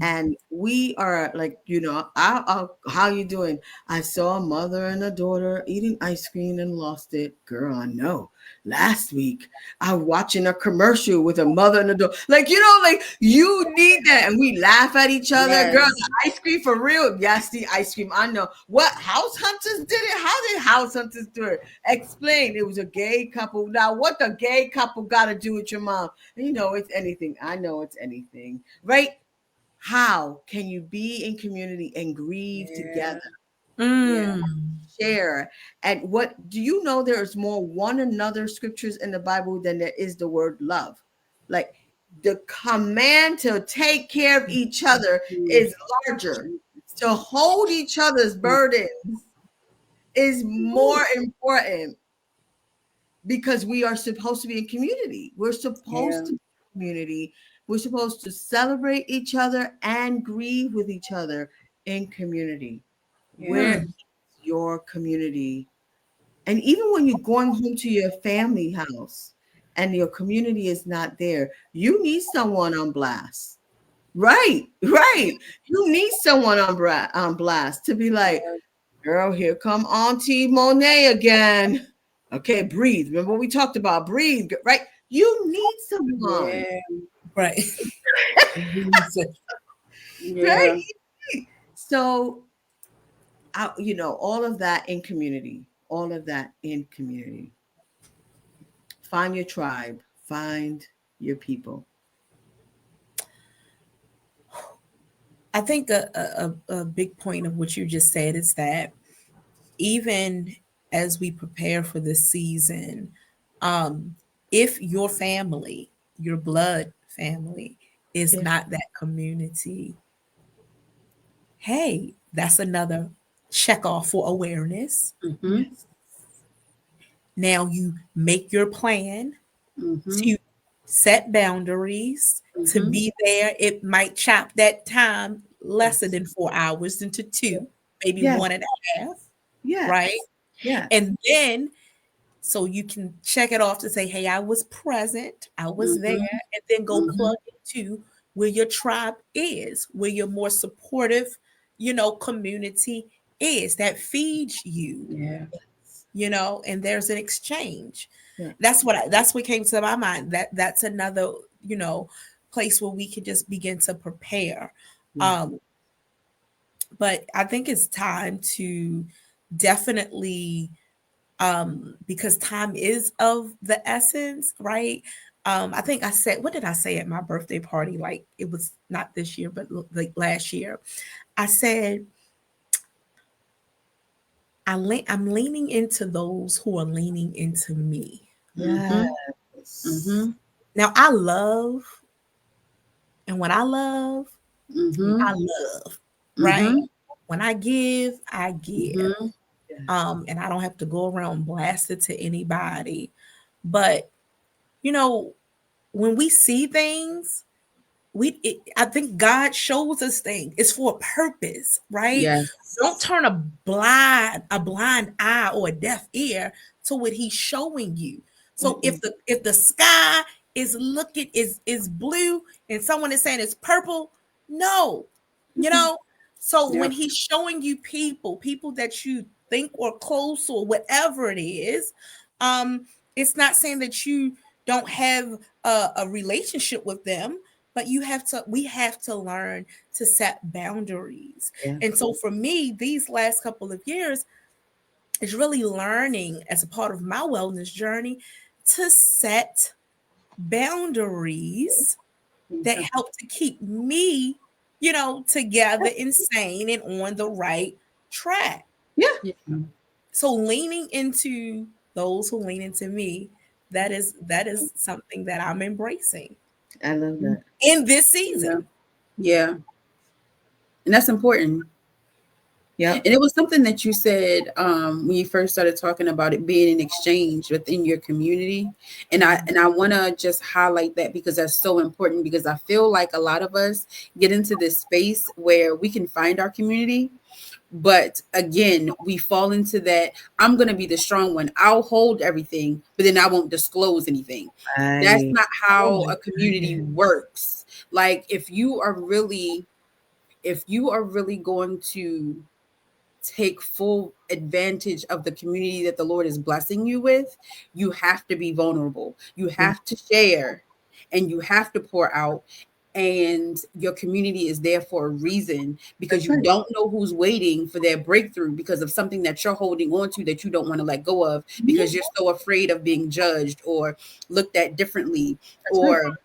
And we are like, how you doing? I saw a mother and a daughter eating ice cream and lost it. Girl, I know. Last week, I was watching a commercial with a mother and a daughter. Like, you need that. And we laugh at each other. Yes. Girl, the ice cream for real. Yes, the ice cream. I know. What? House hunters did it? How did house hunters do it? Explain. It was a gay couple. Now, what the gay couple got to do with your mom? It's anything. I know it's anything. Right? How can you be in community and grieve together? Share. And what do you know? There's more one another scriptures in the Bible than there is the word love. Like the command to take care of each other is larger. To hold each other's burdens is more important, because we are supposed to be in community. We're supposed to be in community. We're supposed to celebrate each other and grieve with each other in community. Where is your community? And even when you're going home to your family house and your community is not there, you need someone on blast. Right. You need someone on blast to be like, girl, here come Auntie Mone't again. Okay, breathe. Remember what we talked about? Breathe, right? You need someone. Right. Right. So, all of that in community. Find your tribe. Find your people. I think a big point of what you just said is that even as we prepare for this season, if your family, your blood family is Yeah. not that community, hey, that's another check off for awareness. Mm-hmm. Now you make your plan Mm-hmm. to set boundaries to Mm-hmm. be there. It might chop that time lesser Yes. than 4 hours into two, maybe Yes. one and a half, Yes. right? Yes. And then so you can check it off to say, hey, I was present, I was there, Mm-hmm. and then go Mm-hmm. plug into where your tribe is, where your more supportive, community is that feeds you, Yeah. and there's an exchange. Yeah. That's what came to my mind. That's another, place where we can just begin to prepare. Yeah. Um, but I think it's time to definitely because time is of the essence, right? I think I said, what did I say at my birthday party? Like it was not this year, but like last year. I said, I'm leaning into those who are leaning into me. Mm-hmm. Yes. Mm-hmm. Now I love, and when Mm-hmm. I love, right? Mm-hmm. When I give, I give. Mm-hmm. And I don't have to go around blasted to anybody. But you know, when we see things, I think God shows us things. It's for a purpose, right? Don't Yes. turn a blind eye or a deaf ear to what He's showing you. So Mm-mm. if the sky is blue and someone is saying it's purple, no, you know. So when Yep. He's showing you people that you think are close or whatever it is, um, it's not saying that you don't have a relationship with them, but we have to learn to set boundaries. Yeah. And so for me, these last couple of years is really learning as a part of my wellness journey to set boundaries that Yeah. help to keep me, together and sane and on the right track. Yeah. Yeah. So leaning into those who lean into me, that is something that I'm embracing I love that. in this Yeah. season. Yeah. And that's important. Yep. And it was something that you said when you first started talking about it being an exchange within your community. And I want to just highlight that because that's so important, because I feel like a lot of us get into this space where we can find our community. But again, we fall into that. I'm going to be the strong one. I'll hold everything, but then I won't disclose anything. That's Right. not Oh how my a community goodness. works. Like if you are really going to take full advantage of the community that the Lord is blessing you with, you have to be vulnerable. You Yeah. have to share and you have to pour out. And your community is there for a reason, because That's you right. don't know who's waiting for their breakthrough because of something that you're holding on to that you don't want to let go of Yeah. because you're so afraid of being judged or looked at differently That's right. or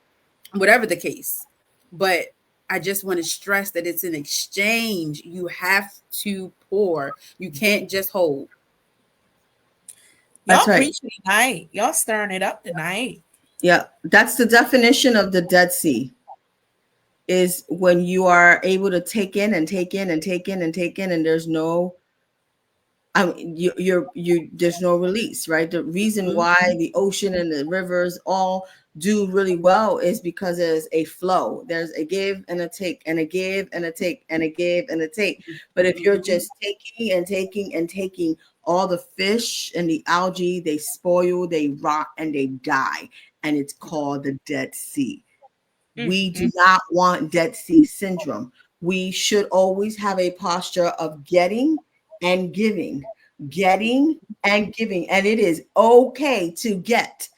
whatever the case. But I just want to stress that it's an exchange. You have to pour. You can't just hold. That's Y'all right. preaching tonight. Y'all stirring it up tonight. Yeah. That's the definition of the Dead Sea, is when you are able to take in and take in and take in and take in, and there's no there's no release, right? The reason Mhm. why the ocean and the rivers all do really well is because there's a flow. There's a give and a take, and a give and a take, and a give and a take. But if you're Mhm. just taking and taking and taking, all the fish and the algae, they spoil, they rot, and they die. And it's called the Dead Sea. We do not want Dead Sea syndrome. We should always have a posture of getting and giving, getting and giving. And it is okay to get.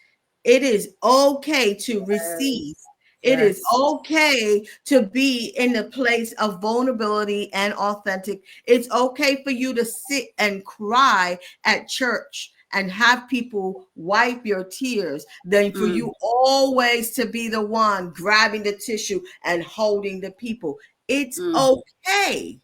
It is okay to receive. It is Yes. okay to be in the place of vulnerability and authentic. It's okay for you to sit and cry at church and have people wipe your tears, than for Mm. you always to be the one grabbing the tissue and holding the people. It's Mm. okay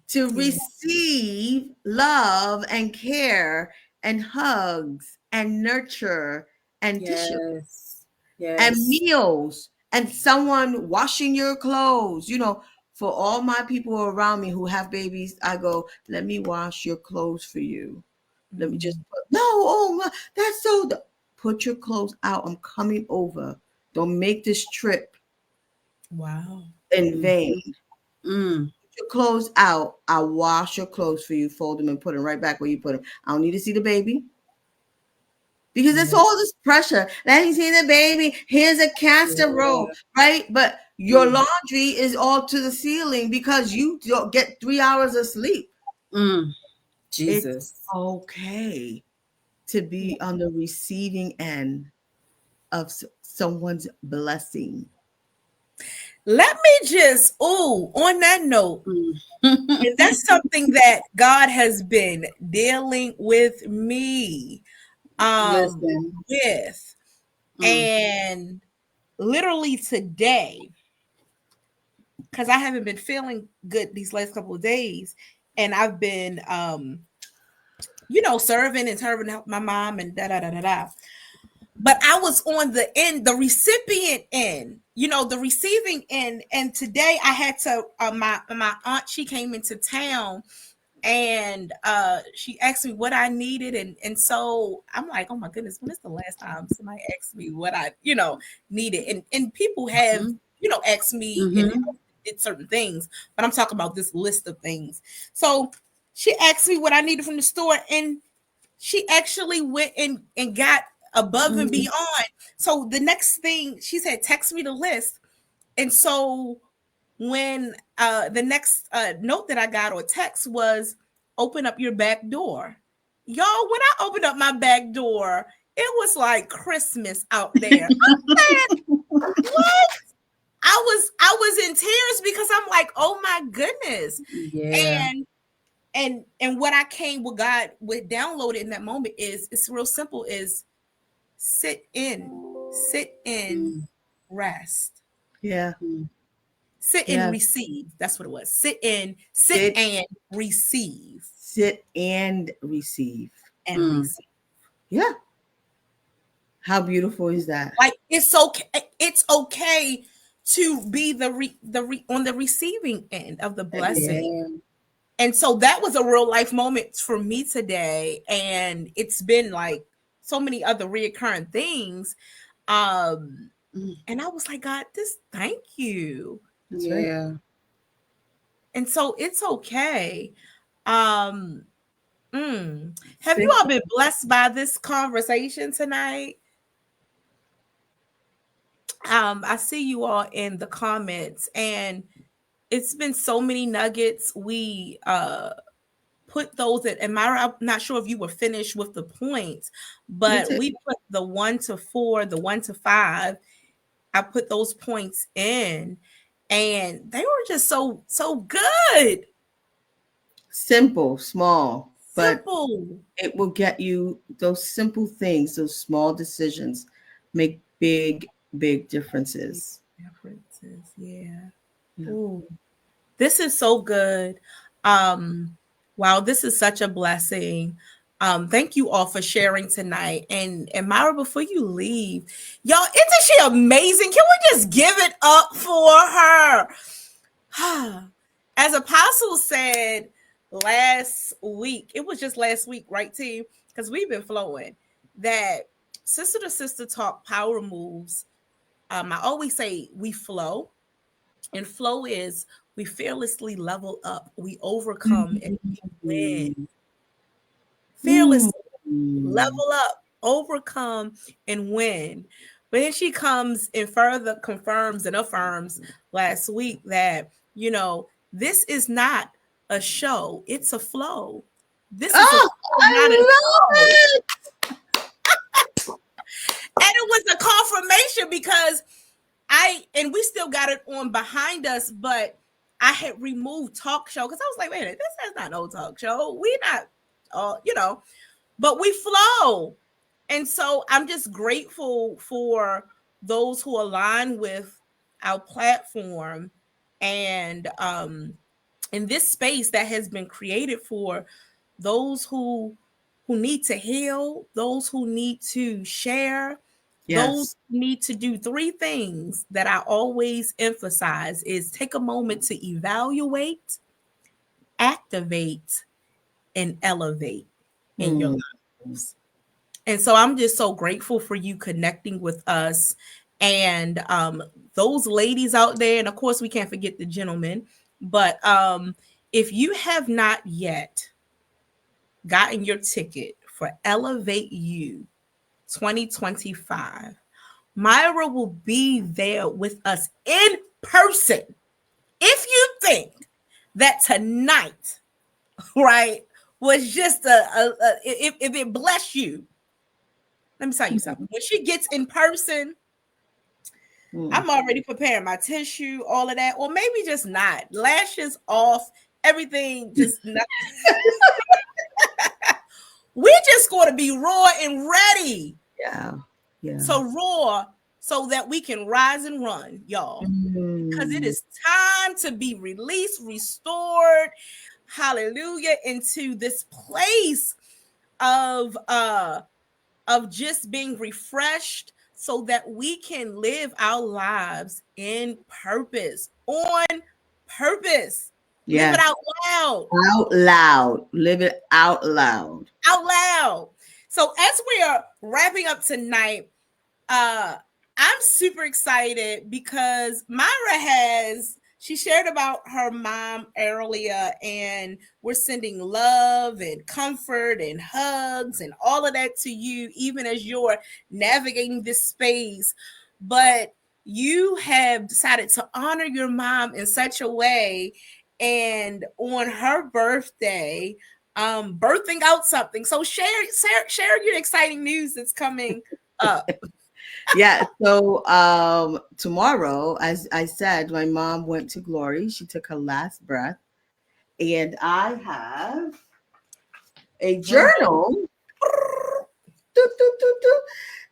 to Yeah. receive love and care and hugs and nurture and tissue. Yes. and Yes. meals and someone washing your clothes. For all my people around me who have babies, I go, let me wash your clothes for you. Let me just no, oh my, that's so. Put your clothes out. I'm coming over. Don't make this trip Wow. in vain. Mm. Put your clothes out. I'll wash your clothes for you, fold them, and put them right back where you put them. I don't need to see the baby. Because it's all this pressure. Let me see the baby. Here's a casserole, right? But your laundry is all to the ceiling because you don't get 3 hours of sleep. Jesus. It's okay to be on the receiving end of someone's blessing. Let me just, on that note, and that's something that God has been dealing with me Listen. with. And literally today, because I haven't been feeling good these last couple of days, and I've been serving and help my mom and da da da da da. But I was on the end, the recipient end, the receiving end. And today I had to, my aunt, she came into town and she asked me what I needed. And so I'm like, oh my goodness, when is the last time somebody asked me what I, needed? And people have, asked me and did certain things, but I'm talking about this list of things. So she asked me what I needed from the store, and she actually went and got above and beyond. So the next thing she said, text me the list. And so when the next note that I got or text was, open up your back door. Y'all, when I opened up my back door, it was like Christmas out there. I'm saying, what? I was in tears because I'm like, oh my goodness. Yeah. And what God would download in that moment is, it's real simple, is sit in, rest. Yeah. Sit and receive. That's what it was. Sit and receive. Sit and receive. And receive. Yeah. How beautiful is that? Like, it's okay to be on the receiving end of the blessing. Yeah. And so that was a real life moment for me today. And it's been like so many other reoccurring things. And I was like, God, thank you. That's right. And so it's okay. Have you all been blessed by this conversation tonight? I see you all in the comments, and it's been so many nuggets. We put those at, and Mayra, I'm not sure if you were finished with the points, but we put the 1 to 4, the 1 to 5. I put those points in, and they were just so good. Simple, small, Simple. but it will get you those simple things, those small decisions make big differences. Yeah. Ooh, this is so good. Wow, this is such a blessing. Thank you all for sharing tonight. And Mayra, before you leave, y'all, isn't she amazing? Can we just give it up for her? As Apostle said last week, it was just last week, right, team? Because we've been flowing, that sister to sister talk power moves. I always say we flow, and flow is we fearlessly level up, we overcome, and we win. Fearlessly level up, overcome, and win. But then she comes and further confirms and affirms last week that, this is not a show, it's a flow. This is a flow, not a show. And it was a confirmation because we still got it on behind us, but I had removed talk show because I was like, wait a minute, this is not no talk show. We not, but we flow. And so I'm just grateful for those who align with our platform and in this space that has been created for those who need to heal, those who need to share, Those need to do 3 things that I always emphasize is take a moment to evaluate, activate, and elevate in your lives. And so I'm just so grateful for you connecting with us and those ladies out there. And of course, we can't forget the gentlemen. But if you have not yet gotten your ticket for Elevate You 2025, Mayra will be there with us in person. If you think that tonight, right, was just if it bless you, let me tell you something. When she gets in person, I'm already preparing my tissue, all of that, or maybe just not. Lashes off, everything just not. We're just going to be raw and ready. Yeah. So raw so that we can rise and run, y'all. Because it is time to be released, restored, hallelujah, into this place of just being refreshed so that we can live our lives in purpose, on purpose. Live it out loud. Out loud. Live it out loud. Out loud. So as we are wrapping up tonight, I'm super excited because Mayra she shared about her mom earlier, and we're sending love and comfort and hugs and all of that to you, even as you're navigating this space. But you have decided to honor your mom in such a way, and on her birthday, birthing out something. So share your exciting news that's coming up. So tomorrow, as I said, my mom went to glory. She took her last breath, and I have a journal.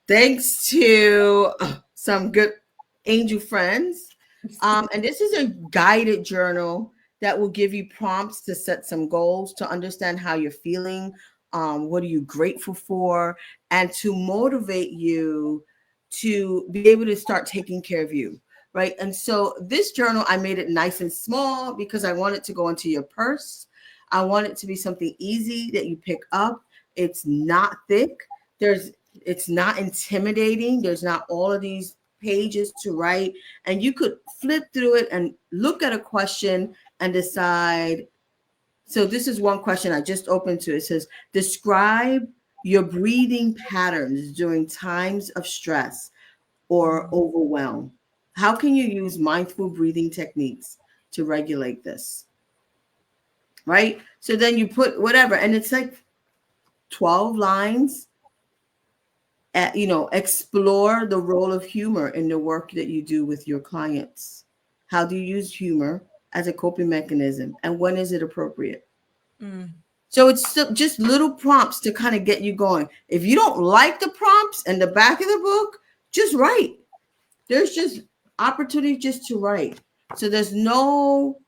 Thanks to some good angel friends. And this is a guided journal that will give you prompts to set some goals, to understand how you're feeling, what are you grateful for, and to motivate you to be able to start taking care of you, right? And so this journal, I made it nice and small because I want it to go into your purse. I want it to be something easy that you pick up. It's not thick. It's not intimidating. There's not all of these pages to write. And you could flip through it and look at a question and decide. So this is one question I just opened to. It says, describe your breathing patterns during times of stress or overwhelm. How can you use mindful breathing techniques to regulate this? Right? So then you put whatever, and it's like 12 lines. Explore the role of humor in the work that you do with your clients. How do you use humor as a coping mechanism, and when is it appropriate? So it's just little prompts to kind of get you going. If you don't like the prompts in the back of the book, just write. There's just opportunity just to write. So there's no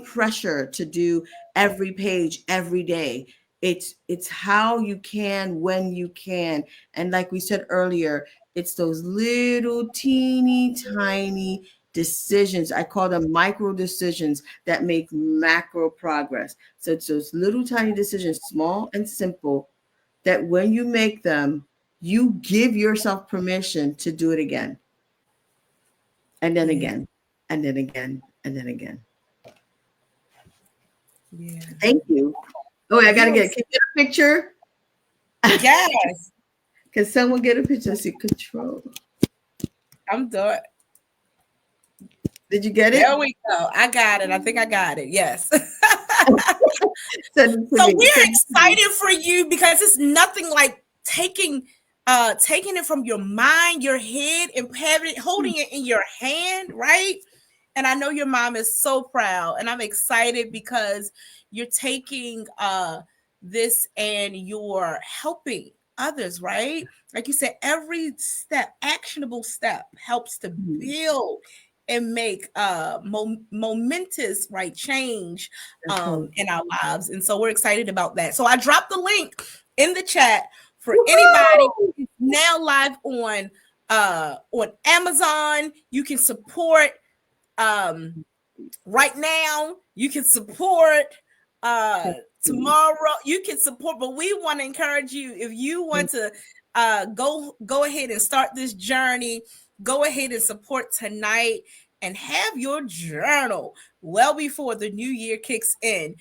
pressure to do every page every day. It's how you can, when you can. And like we said earlier, it's those little teeny tiny decisions. I call them micro decisions that make macro progress. So it's those little tiny decisions, small and simple, that when you make them, you give yourself permission to do it again. And then again, and then again, and then again. Yeah. Thank you. Oh, I gotta can you get a picture? Yes. Can someone get a picture? See, control. I'm done. Did you get it? There we go. I got it. I think I got it. Yes. So we're excited for you because it's nothing like taking it from your mind, your head, and holding it in your hand, right? And I know your mom is so proud, and I'm excited because you're taking this and you're helping others, right? Like you said, every step, actionable step, helps to build and make momentous, right, change in our lives. And so we're excited about that. So I dropped the link in the chat for anybody. It's now live on Amazon. You can support right now. You can support tomorrow. You can support, but we want to encourage you, if you want to go ahead and start this journey, go ahead and support tonight and have your journal well before the new year kicks in.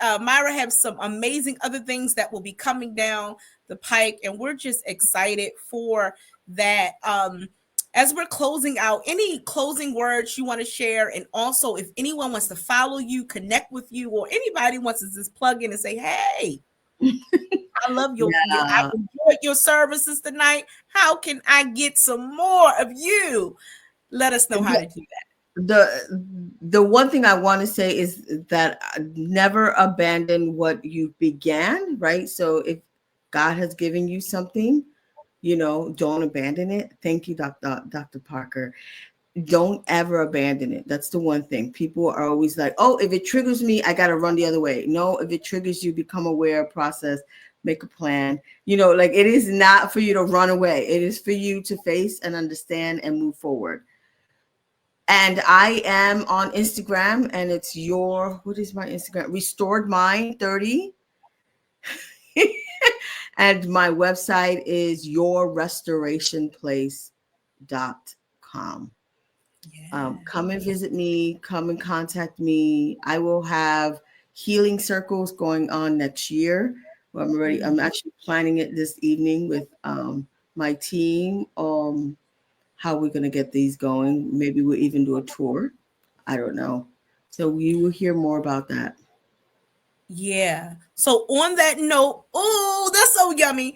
Mayra has some amazing other things that will be coming down the pike, and we're just excited for that. As we're closing out, any closing words you want to share? And also, if anyone wants to follow you, connect with you, or anybody wants to just plug in and say, hey, I love I enjoyed your services tonight. How can I get some more of you? Let us know how to do that. The one thing I want to say is that never abandon what you began, right? So if God has given you something, don't abandon it. Thank you, Dr. Parker. Don't ever abandon it. That's the one thing. People are always like, oh, if it triggers me, I got to run the other way. No, if it triggers you, become aware, process, make a plan. Like, it is not for you to run away. It is for you to face and understand and move forward. And I am on Instagram, and it's what is my Instagram? Restored Mind 30. And my website is yourrestorationplace.com. Yeah. Come and visit me. Come and contact me. I will have healing circles going on next year. I'm actually planning it this evening with my team. How we're going to get these going. Maybe we'll even do a tour. I don't know. So you will hear more about that. Yeah. So on that note, oh, that's so yummy.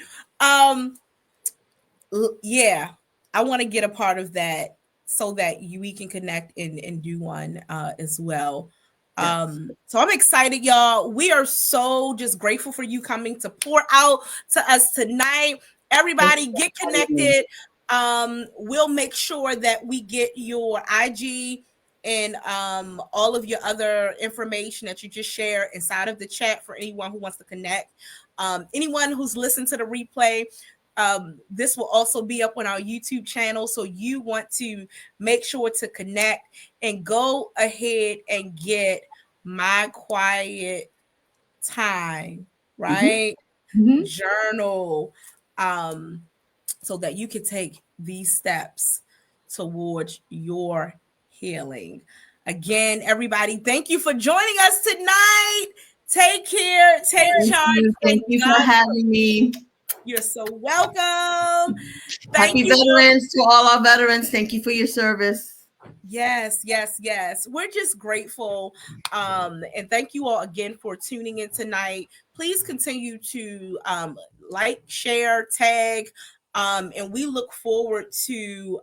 Yeah, I want to get a part of that so that we can connect and do one as well. Yes. So I'm excited, y'all. We are so just grateful for you coming to pour out to us tonight. Everybody get connected. We'll make sure that we get your IG and all of your other information that you just shared inside of the chat for anyone who wants to connect. Anyone who's listened to the replay, this will also be up on our YouTube channel. So you want to make sure to connect and go ahead and get My Quiet Time, right? Mm-hmm. Journal, so that you can take these steps towards your healing. Again, everybody, thank you for joining us tonight. Take care. Take charge. Thank you for having me. You're so welcome. Happy veterans to all our veterans. Thank you for your service. Yes. We're just grateful. And thank you all again for tuning in tonight. Please continue to like, share, tag. And we look forward to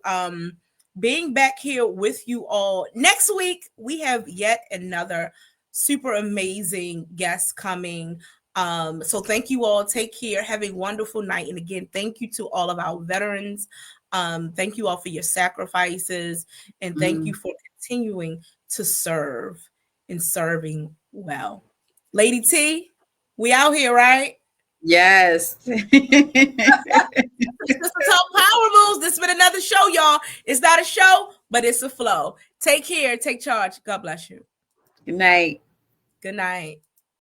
being back here with you all. Next week, we have yet another super amazing guest coming. So thank you all. Take care. Have a wonderful night. And again, thank you to all of our veterans. Thank you all for your sacrifices. And thank you for continuing to serve and serving well. Lady T, we out here, right? Yes. This is Talk Power Moves. This has been another show, y'all. It's not a show, but it's a flow. Take care. Take charge. God bless you. Good night. Good night.